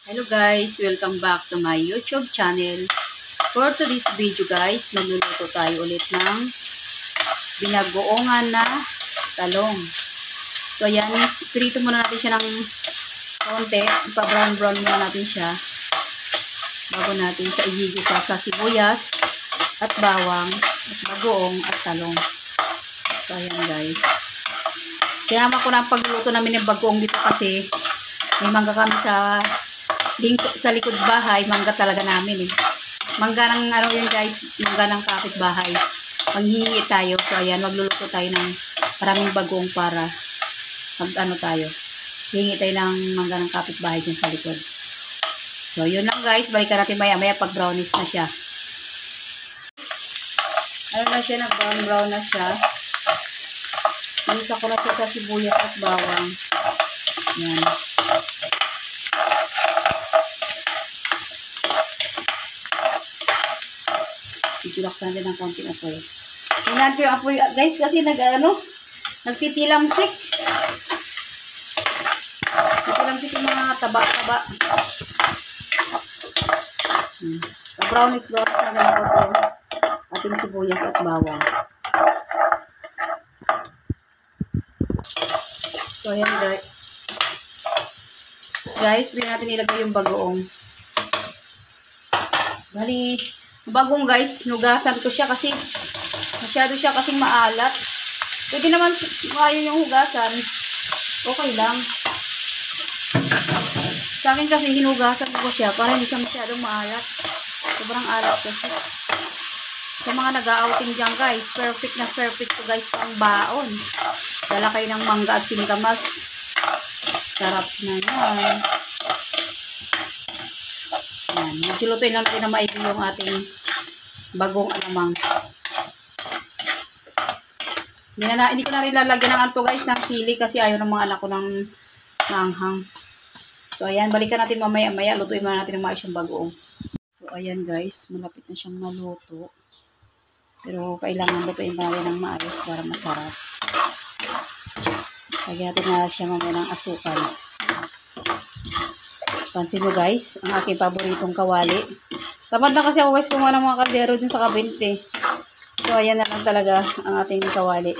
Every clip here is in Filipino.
Hello guys, welcome back to my YouTube channel. For today's video guys, magluluto tayo ulit ng binagoongan na talong. So ayan, prito muna natin siya ng konti, pa-brown muna natin siya bago natin siya igigisa sa sibuyas at bawang at bagoong at talong. So ayan guys, sinama ko na ang pagluluto namin ng bagoong dito kasi may mangga kami sa likod bahay. Mangga talaga namin eh. Mangga ng ano yun guys, mangga ng kapitbahay. Manghihingi tayo. So ayan, magluluto tayo ng maraming bagoong para mag tayo. Hingi tayo ng mangga ng kapitbahay dyan sa likod. So yun lang guys, balikan natin maya maya pag brownies na siya. Ano na siya, nag-brown na siya. Inisa ko na siya sa sibuyas at bawang. Yan. Itulaksan din ng konting apoy. Tingnan ko yung apoy guys kasi nagtitilamsik. Nagtitilamsik yung mga taba-taba. Brownies na ng ating sibuyas at bawang. So ayan guys. Guys, pwede natin ilagay yung bagoong. Bali, bagong guys, nugasan ko siya kasi masyado siya kasing maalat. Pwede naman ayaw yung hugasan. Okay lang. Sa akin kasi hinugasan ko siya para hindi siya masyadong maalat. Sobrang alat kasi. Sa mga nag-outing dyan guys, perfect na perfect to guys pang baon. Dala kayo ng mangga at singkamas. Sarap na yan. Yan. Magsilutuin lang natin na maigi yung ating bagong alamang. Hindi ko na rin lalagyan ng anto guys ng sili kasi ayaw ng mga anak ko ng maanghang. So ayan, balikan natin mamaya-maya. Lutuin muna natin ng maayos yung bagoong. So ayan guys, malapit na siyang maluto. Pero kailangan lutuin pa natin ng maayos para masarap. Lagyan natin na siya mamaya ng asukal. Pansin nyo guys, ang aking paboritong kawali. Tamad na kasi ako guys kumuha ng mga kaldero dun sa kabinte. So ayan na lang talaga ang ating kawali.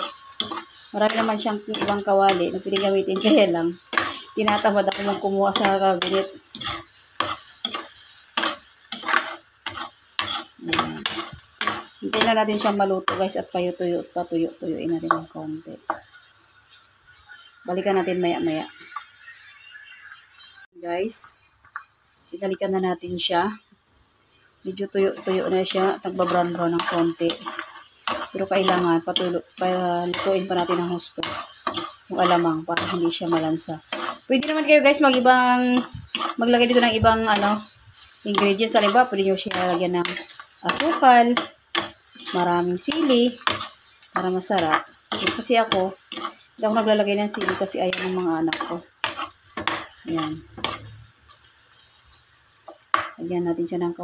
Marami naman siyang ibang kawali na piling gamitin, kaya lang tinatamad ako magkumuha sa kabinet. Ayan. Hintayin na natin siyang maluto guys at patuyuin natin ng konti. Balikan natin maya maya. Guys, italikan na natin siya. Medyo tuyo na siya. Nagbabrown ng konti. Pero kailangan palutuin pa natin ng husto yung alamang para hindi siya malansa. Pwede naman kayo guys maglagay dito ng ibang ingredients. Halimbawa, pwede nyo siya lagyan ng asukal, maraming sili para masarap. Kasi ako hindi ako naglalagay ng sili kasi ayaw ng mga anak ko. Ayan. Lagyan natin siya ng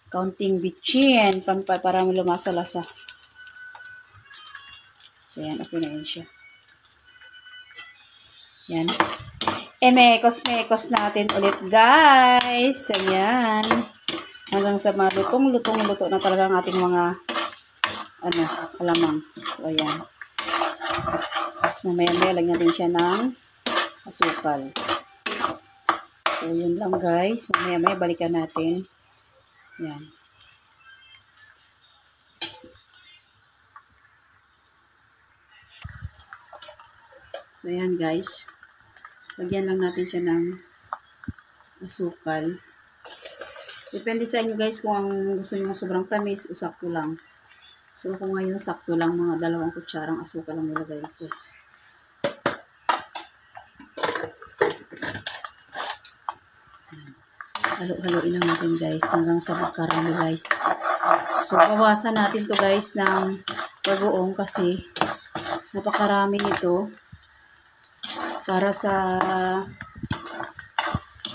kaunting bitchin para lumasa-lasa. So, ayan. Okay na yun siya. Ayan. Mekos natin ulit, guys. Ayan. Hanggang sa malutong-luto na talaga ang ating mga alamang. So, ayan. So, mamaya-maya lagyan natin siya ng asukal. So, yun lang guys. Mamaya-maya balikan natin. Yan. So, yan guys. Lagyan lang natin siya ng asukal. Depende sa inyo guys kung ang gusto nyo sobrang tamis o sakto lang. So, kung ngayon sakto lang, mga 2 kutsarang asukal ang nilagay ko. Halo-haloin lang natin guys hanggang sa magkarami guys. So bawasan natin to guys ng bagoong kasi napakarami nito para sa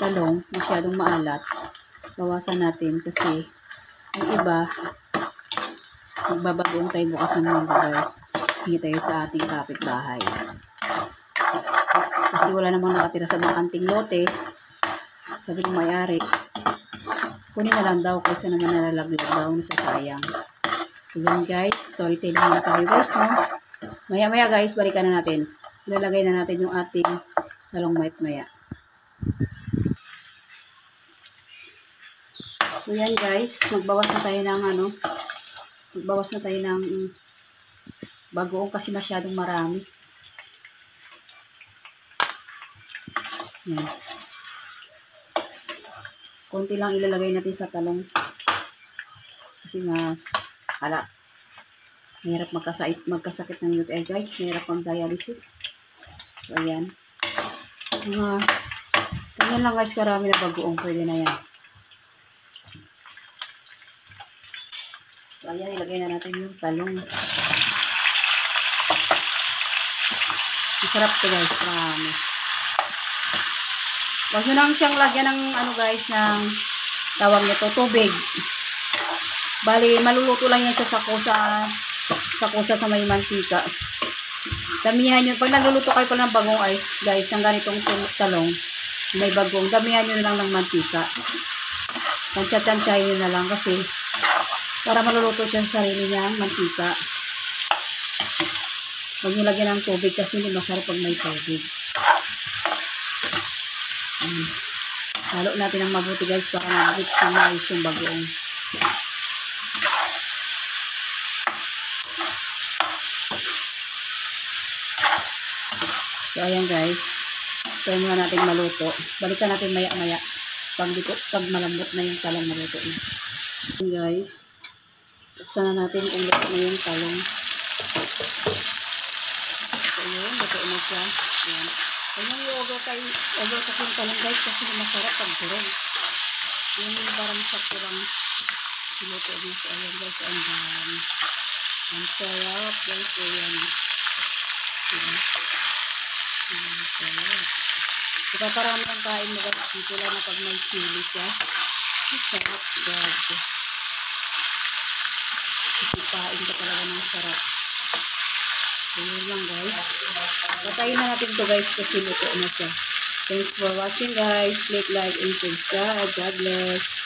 talong, masyadong maalat. Bawasan natin kasi ang iba magbabagoong tayo bukas ng mga guys. Hingi tayo sa ating kapitbahay. Kasi kasi wala namang nakatira sa bakanting lote. Sabi ng may-ari, kunin na lang daw kasi naman nalalaglag daw, nasasayang. So yun guys, storytelling muna tayo guys, no? Maya-maya guys, balikan na natin. Ilalagay na natin yung ating talong maya. So yan guys, magbawas na tayo ng bagoong kasi masyadong marami. Yan. Konti lang ilalagay natin sa talong. Kasi mahirap magkasakit ng UTI guys. Mahirap ang dialysis. So ayan. Ganyan lang guys, karami na bagoong. Pwede na yan. So ayan, ilagay na natin yung talong. Masarap to guys, promise. Huwag nyo lang siyang lagyan ng guys, ng tawag nito, tubig. Bali, maluluto lang yan siya sa kusa sa may mantika. Damihan nyo, pag nagluluto kayo pala ng bagong ice, guys, ng ganitong talong, may bagong, damihan nyo na lang ng mantika. Tansya-tansyahin nyo na lang kasi para maluluto siya sa sarili niyang mantika. Huwag nyo lagyan ng tubig kasi hindi masarap pag may tubig. Halo natin ang mabuti guys para mag-mix ng mais yung bagoong. So ayan guys, try muna natin maluto. Balikan natin maya-maya pag malambot na yung talong maluto na. Ayan guys, buksan na natin kung luto na yung talong. So yun, luto na siya. Ayan. Kanyang i-over kasi yung talong guys kasi masarap pag turong. Yung parang sakto lang siluto din. So ayan guys, ang sarap guys. So ayan. Sarap. Ipaparami ang kain mo guys dito lang na pag may sili siya. Sarap guys. Isipain ka talaga ng sarap. So yun lang guys. Patayin na natin to guys kasi luto na siya. Thanks for watching guys. Click like and subscribe. God bless.